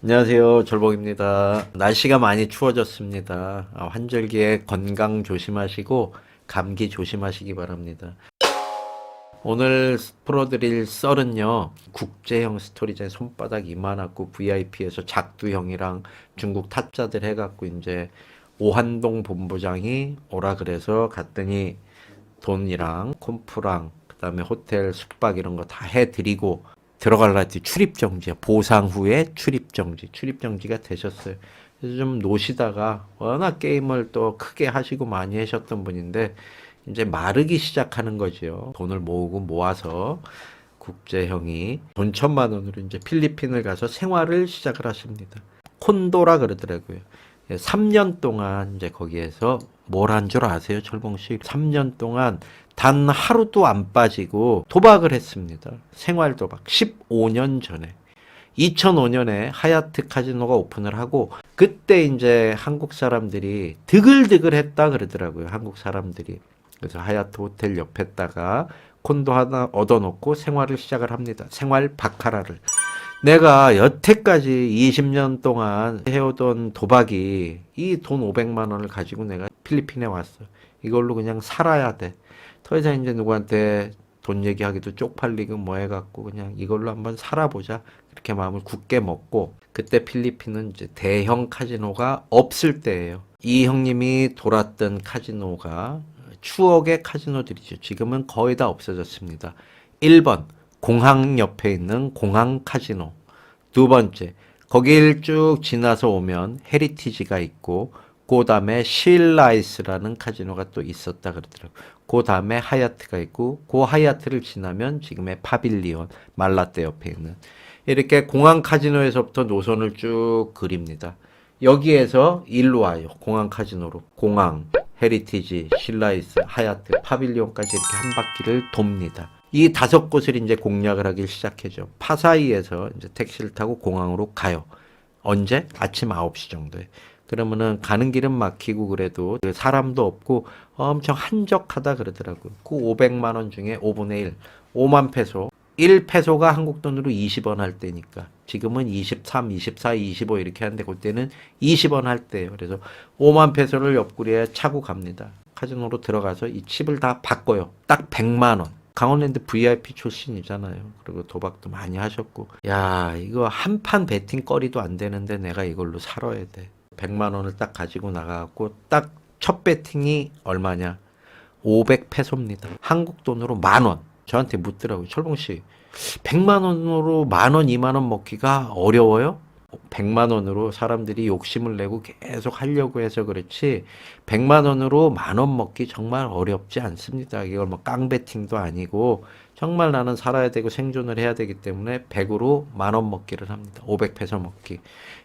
안녕하세요. 졸복입니다. 날씨가 많이 추워졌습니다. 환절기에 건강 조심하시고 감기 조심하시기 바랍니다. 오늘 풀어드릴 썰은요. 국제형 스토리제 손바닥 이만하고 VIP에서 작두형이랑 중국 타짜들 해갖고 이제 오한동 본부장이 오라 그래서 갔더니 돈이랑 콤프랑 그다음에 호텔 숙박 이런 거 다 해드리고 들어갈라 했더니 출입정지야. 보상 후에 출입정지. 출입정지가 되셨어요. 그래서 좀 노시다가 워낙 게임을 또 크게 하시고 많이 하셨던 분인데 이제 마르기 시작하는 거지요. 돈을 모으고 모아서 국제형이 돈 1,000만 원으로 이제 필리핀을 가서 생활을 시작을 하십니다. 콘도라 그러더라고요. 3년 동안 이제 거기에서 뭘 한 줄 아세요, 철봉 씨? 3년 동안 단 하루도 안 빠지고 도박을 했습니다. 생활 도박. 15년 전에. 2005년에 하얏트 카지노가 오픈을 하고 그때 이제 한국 사람들이 드글드글 했다 그러더라고요. 한국 사람들이. 그래서 하얏트 호텔 옆에다가 콘도 하나 얻어놓고 생활을 시작을 합니다. 생활 바카라를. 내가 여태까지 20년 동안 해오던 도박이 이 돈 500만 원을 가지고 내가 필리핀에 왔어. 이걸로 그냥 살아야 돼. 더 이상 이제 누구한테 돈 얘기하기도 쪽팔리고 뭐 해갖고 그냥 이걸로 한번 살아보자. 이렇게 마음을 굳게 먹고 그때 필리핀은 이제 대형 카지노가 없을 때예요. 이 형님이 돌았던 카지노가 추억의 카지노들이죠. 지금은 거의 다 없어졌습니다. 1번 공항 옆에 있는 공항 카지노. 두 번째, 거길 쭉 지나서 오면 헤리티지가 있고, 그 다음에 실라이스라는 카지노가 또 있었다 그러더라고요. 그 다음에 하얏트가 있고, 그 하얏트를 지나면 지금의 파빌리온, 말라떼 옆에 있는. 이렇게 공항 카지노에서부터 노선을 쭉 그립니다. 여기에서 일로 와요. 공항 카지노로. 공항, 헤리티지, 실라이스, 하얏트, 파빌리온까지 이렇게 한 바퀴를 돕니다. 이 5곳을 이제 공략을 하기 시작해죠. 파사이에서 이제 택시를 타고 공항으로 가요. 언제? 아침 9시 정도에. 그러면은 가는 길은 막히고 그래도 사람도 없고 엄청 한적하다 그러더라고요. 그 500만 원 중에 5분의 1, 5만 페소. 1페소가 한국 돈으로 20원 할 때니까. 지금은 23, 24, 25 이렇게 하는데 그때는 20원 할 때예요. 그래서 5만 페소를 옆구리에 차고 갑니다. 카지노로 들어가서 이 칩을 다 바꿔요. 딱 100만 원. 강원랜드 VIP 출신이잖아요. 그리고 도박도 많이 하셨고. 야, 이거 한 판 베팅 거리도 안 되는데 내가 이걸로 살아야 돼. 100만 원을 딱 가지고 나가갖고 딱 첫 베팅이 얼마냐? 500페소입니다. 한국 돈으로 10,000원. 저한테 묻더라고요. 철봉 씨, 100만 원으로 10,000원, 2만 원 먹기가 어려워요? 100만 원으로 사람들이 욕심을 내고 계속 하려고 해서 그렇지 100만 원으로 10,000원 먹기 정말 어렵지 않습니다. 이걸 뭐 깡배팅도 아니고 정말 나는 살아야 되고 생존을 해야 되기 때문에 100으로 10,000원 먹기를 합니다. 500페소 먹기.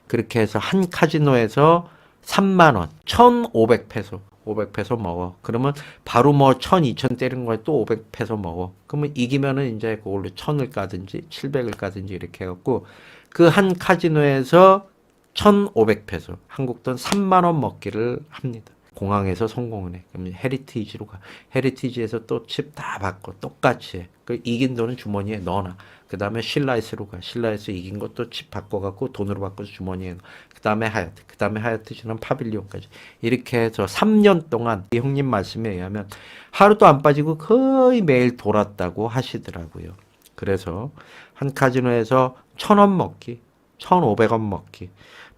그렇게 해서 한 카지노에서 3만 원, 1,500페소. 500페소 먹어. 그러면 바로 뭐 1,000, 2,000 때리는 거에 또 500페소 먹어. 그러면 이기면은 이제 그걸로 1,000을 까든지 700을 까든지 이렇게 해갖고 그 한 카지노에서 1,500페소, 한국 돈 3만 원 먹기를 합니다. 공항에서 성공을 해. 그러면 헤리티지로 가. 헤리티지에서 또 칩 다 받고 똑같이 해. 그 이긴 돈은 주머니에 넣어놔. 그 다음에 실라이스로 가. 실라이스 이긴 것도 칩 바꿔갖고 돈으로 바꿔서 주머니에 넣어. 그 다음에 하얏트. 그 다음에 하얏트 지난 파빌리온까지. 이렇게 해서 3년 동안 이 형님 말씀에 의하면 하루도 안 빠지고 거의 매일 돌았다고 하시더라고요. 그래서 한 카지노에서 1,000원 먹기, 1,500원 먹기.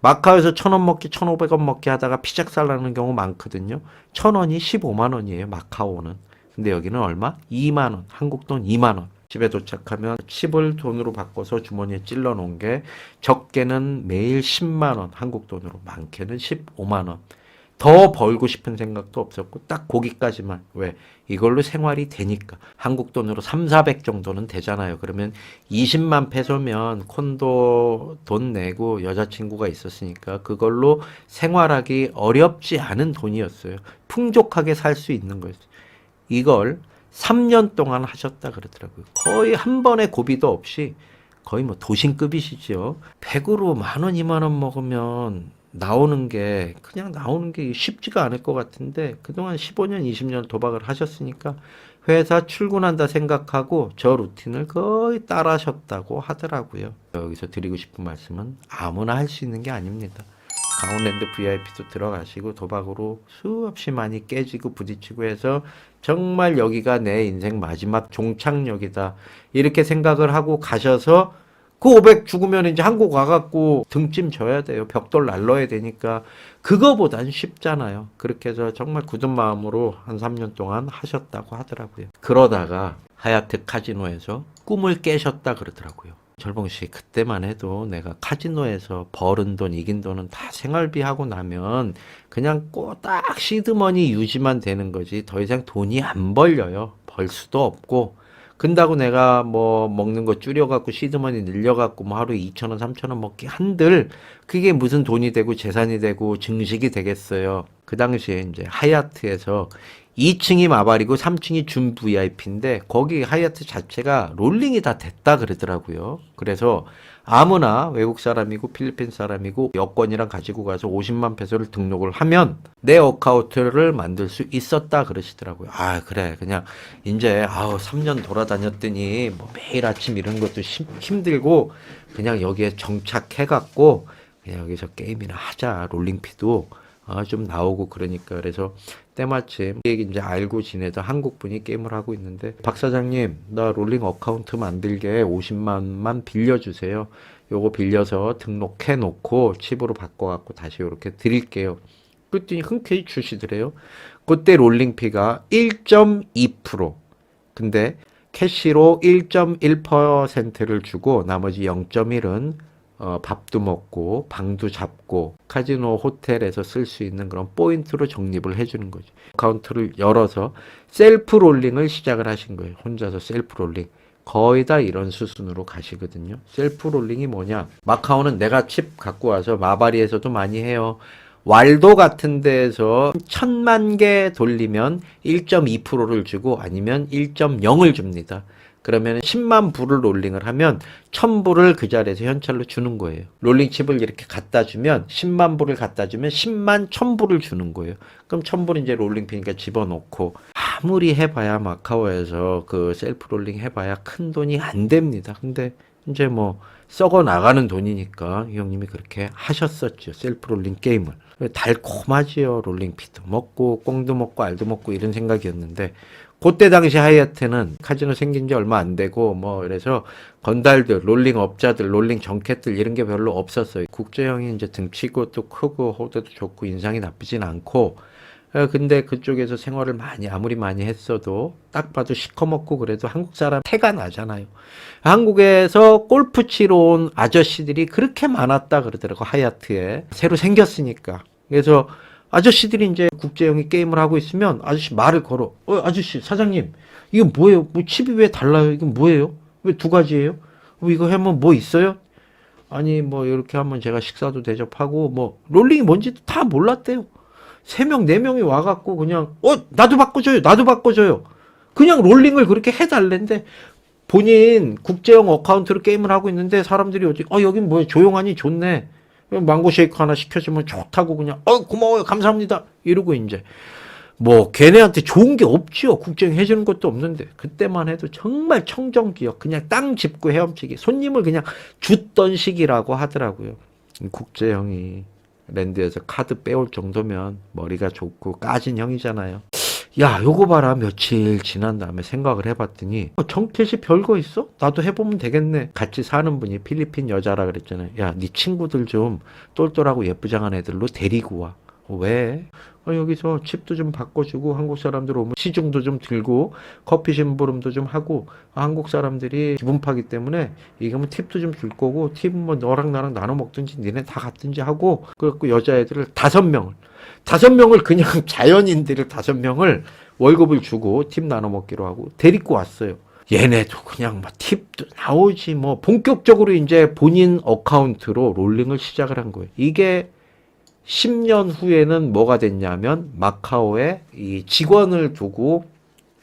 마카오에서 1,000원 먹기, 1,500원 먹기 하다가 피작살 나는 경우 많거든요. 1,000원이 15만 원이에요, 마카오는. 근데 여기는 얼마? 2만 원. 한국 돈 2만 원. 집에 도착하면 칩을 돈으로 바꿔서 주머니에 찔러 놓은 게 적게는 매일 10만 원, 한국 돈으로 많게는 15만 원. 더 벌고 싶은 생각도 없었고 딱 거기까지만. 왜? 이걸로 생활이 되니까. 한국 돈으로 3, 400 정도는 되잖아요. 그러면 20만 페소면 콘도 돈 내고 여자친구가 있었으니까 그걸로 생활하기 어렵지 않은 돈이었어요. 풍족하게 살 수 있는 거였어요. 이걸 3년 동안 하셨다 그러더라고요. 거의 한 번의 고비도 없이 거의 뭐 도신급이시죠. 100으로 10,000원, 2만 원 먹으면 나오는 게 그냥 나오는 게 쉽지가 않을 것 같은데 그동안 15년, 20년 도박을 하셨으니까 회사 출근한다 생각하고 저 루틴을 거의 따라하셨다고 하더라고요. 여기서 드리고 싶은 말씀은 아무나 할 수 있는 게 아닙니다. 강원랜드 VIP도 들어가시고 도박으로 수없이 많이 깨지고 부딪히고 해서 정말 여기가 내 인생 마지막 종착역이다 이렇게 생각을 하고 가셔서 그 500 죽으면 이제 한국 와갖고 등짐 져야 돼요. 벽돌 날라야 되니까 그거보단 쉽잖아요. 그렇게 해서 정말 굳은 마음으로 한 3년 동안 하셨다고 하더라고요. 그러다가 하얏트 카지노에서 꿈을 깨셨다 그러더라고요. 철봉씨 그때만 해도 내가 카지노에서 벌은 돈 이긴 돈은 다 생활비 하고 나면 그냥 딱 시드머니 유지만 되는 거지 더 이상 돈이 안 벌려요. 벌 수도 없고 근다고 내가 뭐 먹는 거 줄여갖고 시드머니 늘려갖고 뭐 하루에 2,000원 3,000원 먹기 한들 그게 무슨 돈이 되고 재산이 되고 증식이 되겠어요. 그 당시에 이제 하얏트에서 2층이 마발이고 3층이 준 VIP인데 거기 하얏트 자체가 롤링이 다 됐다 그러더라고요. 그래서 아무나 외국 사람이고 필리핀 사람이고 여권이랑 가지고 가서 50만 페소를 등록을 하면 내 어카운트를 만들 수 있었다 그러시더라고요. 아 그래 그냥 이제 3년 돌아다녔더니 뭐 매일 아침 이런 것도 힘들고 그냥 여기에 정착해갖고 그냥 여기서 게임이나 하자. 롤링피도 좀 나오고 그러니까 그래서 때마침 이제 알고 지내던 한국 분이 게임을 하고 있는데 박 사장님 나 롤링 어카운트 만들게 50만만 빌려주세요. 요거 빌려서 등록해 놓고 칩으로 바꿔갖고 다시 이렇게 드릴게요. 그랬더니 흔쾌히 주시더래요. 그때 롤링피가 1.2% 근데 캐시로 1.1%를 주고 나머지 0.1은 밥도 먹고 방도 잡고 카지노 호텔에서 쓸 수 있는 그런 포인트로 적립을 해주는 거죠. 어카운트를 열어서 셀프 롤링을 시작을 하신 거예요. 혼자서 셀프 롤링. 거의 다 이런 수순으로 가시거든요. 셀프 롤링이 뭐냐? 마카오는 내가 칩 갖고 와서 마바리에서도 많이 해요. 왈도 같은 데에서 1,000만 개 돌리면 1.2%를 주고 아니면 1.0을 줍니다. 그러면 10만 불을 롤링을 하면 1000불을 그 자리에서 현찰로 주는 거예요. 롤링 칩을 이렇게 갖다 주면 10만 불을 갖다 주면 10만 1000불을 주는 거예요. 그럼 1000불 이제 롤링 피니까 집어넣고 아무리 해봐야 마카오에서 그 셀프 롤링 해봐야 큰 돈이 안 됩니다. 근데 이제 뭐 썩어 나가는 돈이니까 이 형님이 그렇게 하셨었죠. 셀프 롤링 게임을. 달콤하지요. 롤링 피도 먹고 꽁도 먹고 알도 먹고 이런 생각이었는데 그때 당시 하얏트는 카지노 생긴 지 얼마 안 되고 뭐 그래서 건달들, 롤링 업자들, 롤링 정켓들 이런 게 별로 없었어요. 국제형이 이제 등치고 또 크고 호대도 좋고 인상이 나쁘진 않고 근데 그쪽에서 생활을 아무리 많이 했어도 딱 봐도 시커멓고 그래도 한국 사람 태가 나잖아요. 한국에서 골프 치러 온 아저씨들이 그렇게 많았다 그러더라고 하얏트에. 새로 생겼으니까. 그래서 아저씨들이 이제 국제형이 게임을 하고 있으면 아저씨 말을 걸어. 아저씨, 사장님, 이거 뭐예요? 뭐 칩이 왜 달라요? 이건 뭐예요? 왜 두 가지예요? 이거 하면 뭐 있어요? 아니, 뭐 이렇게 하면 제가 식사도 대접하고 뭐 롤링이 뭔지도 다 몰랐대요. 3명, 4명이 와갖고 그냥 나도 바꿔줘요. 나도 바꿔줘요. 그냥 롤링을 그렇게 해달랜데 본인 국제형 어카운트로 게임을 하고 있는데 사람들이 여긴 뭐야? 조용하니 좋네. 망고 쉐이크 하나 시켜주면 좋다고 그냥 고마워요 감사합니다 이러고 이제 뭐 걔네한테 좋은 게 없지요. 국제형 해주는 것도 없는데 그때만 해도 정말 청정기역 그냥 땅 짚고 헤엄치기 손님을 그냥 줬던 시기라고 하더라고요. 국제형이 랜드에서 카드 빼올 정도면 머리가 좋고 까진 형이잖아요. 야 요거 봐라. 며칠 지난 다음에 생각을 해봤더니 정켓이 별거 있어? 나도 해보면 되겠네. 같이 사는 분이 필리핀 여자라 그랬잖아요. 야 네 친구들 좀 똘똘하고 예쁘장한 애들로 데리고 와. 왜? 여기서 칩도 좀 바꿔주고 한국 사람들 오면 시중도 좀 들고 커피 심부름도 좀 하고 한국 사람들이 기분 파기 때문에 이게 뭐 팁도 좀 줄 거고 팁은 뭐 너랑 나랑 나눠 먹든지 니네 다 갖든지 하고 그래갖고 여자애들을 5명을 그냥 자연인들을 5명을 월급을 주고 팁 나눠 먹기로 하고 데리고 왔어요. 얘네도 그냥 막 팁도 나오지 뭐 본격적으로 이제 본인 어카운트로 롤링을 시작을 한 거예요. 이게 10년 후에는 뭐가 됐냐면 마카오에 이 직원을 두고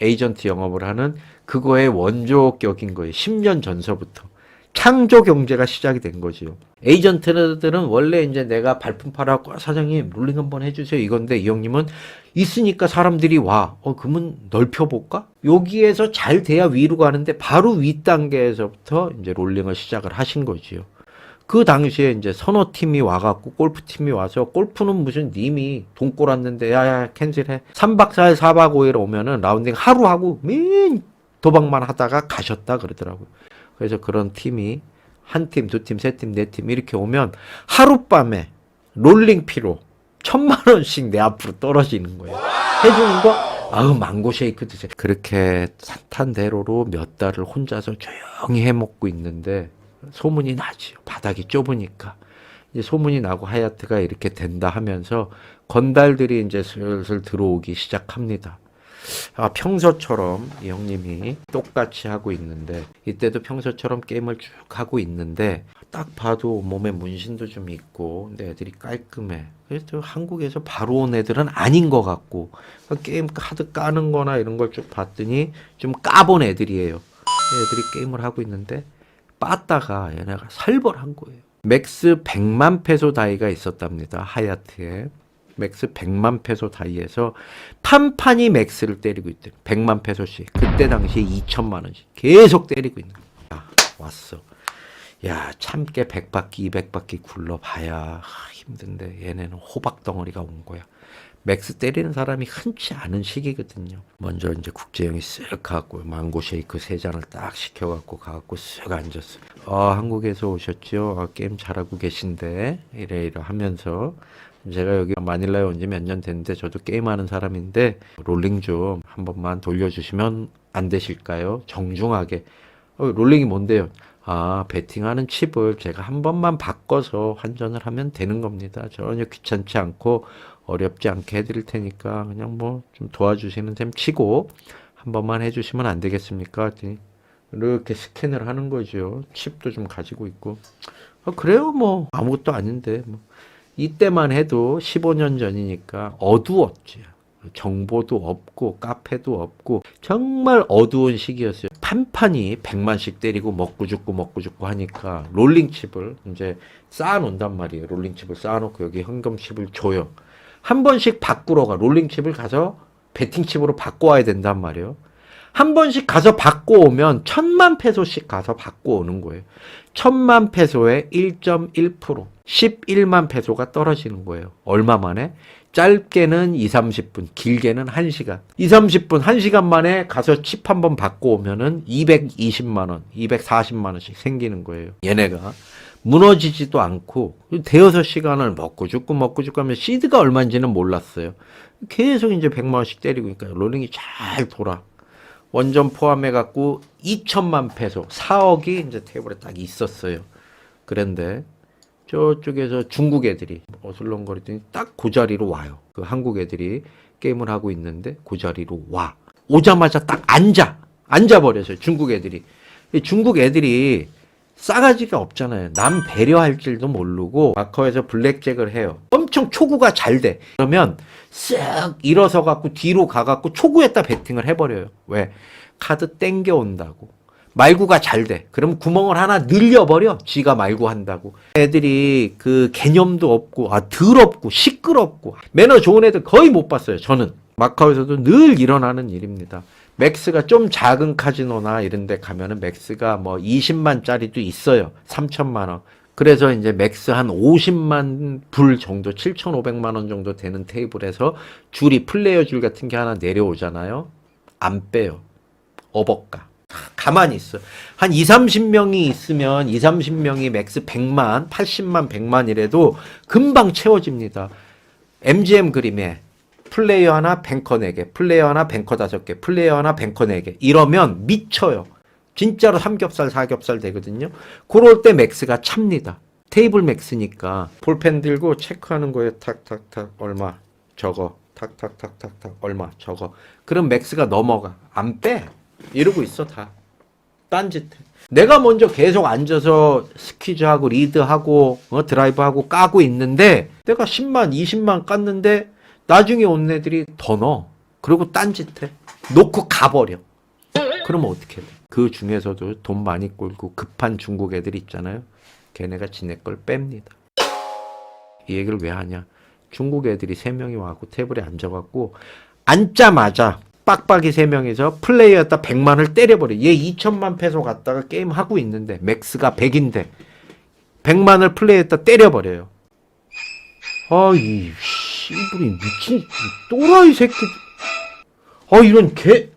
에이전트 영업을 하는 그거의 원조격인 거예요. 10년 전서부터. 창조 경제가 시작이 된 거지요. 에이전트들은 원래 이제 내가 발품 팔아갖고 사장님 롤링 한번 해주세요 이건데 이 형님은 있으니까 사람들이 와. 그러면 넓혀볼까? 여기에서 잘 돼야 위로 가는데 바로 위 단계에서부터 이제 롤링을 시작을 하신 거지요. 그 당시에 이제 서너 팀이 와갖고 골프 팀이 와서 골프는 무슨 님이 돈 꼬랐는데 야야 캔슬해. 3박 4일 4박 5일 오면은 라운딩 하루 하고 맨 도박만 하다가 가셨다 그러더라고요. 그래서 그런 팀이 한 팀, 두 팀, 세 팀, 네 팀 이렇게 오면 하룻밤에 롤링 피로 1,000만 원씩 내 앞으로 떨어지는 거예요. 해주는 거? 아우 망고 쉐이크 드세요. 그렇게 산탄대로로 몇 달을 혼자서 조용히 해먹고 있는데 소문이 나지요. 바닥이 좁으니까. 이제 소문이 나고 하얏트가 이렇게 된다 하면서 건달들이 이제 슬슬 들어오기 시작합니다. 평소처럼 이 형님이 똑같이 하고 있는데 이때도 평소처럼 게임을 쭉 하고 있는데 딱 봐도 몸에 문신도 좀 있고 근데 애들이 깔끔해. 그래서 한국에서 바로 온 애들은 아닌 것 같고 게임 카드 까는 거나 이런 걸 쭉 봤더니 좀 까본 애들이에요. 애들이 게임을 하고 있는데 빠다가 얘네가 살벌한 거예요. 맥스 100만 페소 다이가 있었답니다. 하얏트에. 맥스 100만 페소 다이에서 판판이 맥스를 때리고 있대. 100만 페소씩. 그때 당시에 2천만 원씩 계속 때리고 있는 거야. 왔어. 야, 참깨 100바퀴, 200바퀴 굴러봐야 힘든데 얘네는 호박 덩어리가 온 거야. 맥스 때리는 사람이 흔치 않은 시기거든요. 먼저 이제 국제형이 쓱 가고 망고 쉐이크 3잔을 딱 시켜갖고 가갖고 쓱 앉았어. 한국에서 오셨죠? 게임 잘하고 계신데 이래 하면서 제가 여기 마닐라에 온 지 몇 년 됐는데 저도 게임하는 사람인데 롤링 좀 한 번만 돌려주시면 안 되실까요? 정중하게. 롤링이 뭔데요? 베팅하는 칩을 제가 한 번만 바꿔서 환전을 하면 되는 겁니다. 전혀 귀찮지 않고 어렵지 않게 해드릴 테니까 그냥 뭐 좀 도와주시는 셈 치고 한 번만 해주시면 안 되겠습니까? 이렇게 스캔을 하는 거죠. 칩도 좀 가지고 있고. 그래요 뭐 아무것도 아닌데 뭐. 이때만 해도 15년 전이니까 어두웠죠. 정보도 없고 카페도 없고 정말 어두운 시기였어요. 판판이 100만씩 때리고 먹고 죽고 하니까 롤링칩을 이제 쌓아놓는단 말이에요. 롤링칩을 쌓아놓고 여기 현금칩을 줘요. 한 번씩 바꾸러 가. 롤링칩을 가서 베팅칩으로 바꿔와야 된단 말이에요. 한 번씩 가서 바꿔오면 1,000만 페소씩 가서 바꿔오는 거예요. 1,000만 페소에 1.1%, 11만 페소가 떨어지는 거예요. 얼마 만에? 짧게는 2, 30분, 길게는 1시간. 2, 30분, 1시간 만에 가서 칩 한 번 바꿔오면은 220만 원, 240만 원씩 생기는 거예요. 얘네가. 무너지지도 않고 대여섯 시간을 먹고 죽고 하면 시드가 얼마인지는 몰랐어요. 계속 이제 100만 원씩 때리고 있으니까 롤링이 잘 돌아. 원전 포함해갖고 2천만 페소, 4억이 이제 테이블에 딱 있었어요. 그런데 저쪽에서 중국 애들이 어슬렁거리더니 딱 그 자리로 와요. 그 한국 애들이 게임을 하고 있는데 그 자리로 와. 오자마자 딱 앉아버렸어요. 중국 애들이. 중국 애들이 싸가지가 없잖아요. 남 배려할 줄도 모르고 마커에서 블랙잭을 해요. 엄청 초구가 잘 돼. 그러면 쓱 일어서 갖고 뒤로 가갖고 초구에다 베팅을 해버려요. 왜? 카드 땡겨온다고. 말구가 잘 돼. 그럼 구멍을 하나 늘려버려. 지가 말구 한다고. 애들이 그 개념도 없고 더럽고 시끄럽고 매너 좋은 애들 거의 못 봤어요. 저는. 마카오에서도 늘 일어나는 일입니다. 맥스가 좀 작은 카지노나 이런 데 가면은 맥스가 뭐 20만짜리도 있어요. 3천만 원. 그래서 이제 맥스 한 50만 불 정도, 7,500만 원 정도 되는 테이블에서 줄이 플레이어 줄 같은 게 하나 내려오잖아요. 안 빼요. 어버가. 가만히 있어. 한 2, 30명이 있으면 2, 30명이 맥스 100만, 80만, 100만 이래도 금방 채워집니다. MGM 그림에 플레이어 하나 뱅커 4개, 플레이어 하나 뱅커 5개, 플레이어 하나 뱅커 4개 이러면 미쳐요. 진짜로 삼겹살, 사겹살 되거든요. 그럴 때 맥스가 찹니다. 테이블 맥스니까 볼펜 들고 체크하는 거예요. 탁탁탁 얼마 저거 탁탁탁탁탁 얼마 저거. 그럼 맥스가 넘어가. 안 빼. 이러고 있어 다. 딴짓해. 내가 먼저 계속 앉아서 스퀴즈하고 리드하고 드라이브하고 까고 있는데 내가 10만, 20만 깠는데 나중에 온 애들이 더 넣어. 그리고 딴짓해. 놓고 가버려. 그러면 어떻게 돼? 그 중에서도 돈 많이 꼴고 급한 중국 애들 있잖아요. 걔네가 지네 걸 뺍니다. 이 얘기를 왜 하냐? 중국 애들이 3명이 와갖고 테이블에 앉아갖고 앉자마자 빡빡이 3명이서 플레이였다 100만을 때려버려. 얘 2천만 페소 갖다가 게임 하고 있는데 맥스가 100인데 100만을 플레이했다 때려버려요. 이 씨부리 미친 또라이 새끼. 이런 개.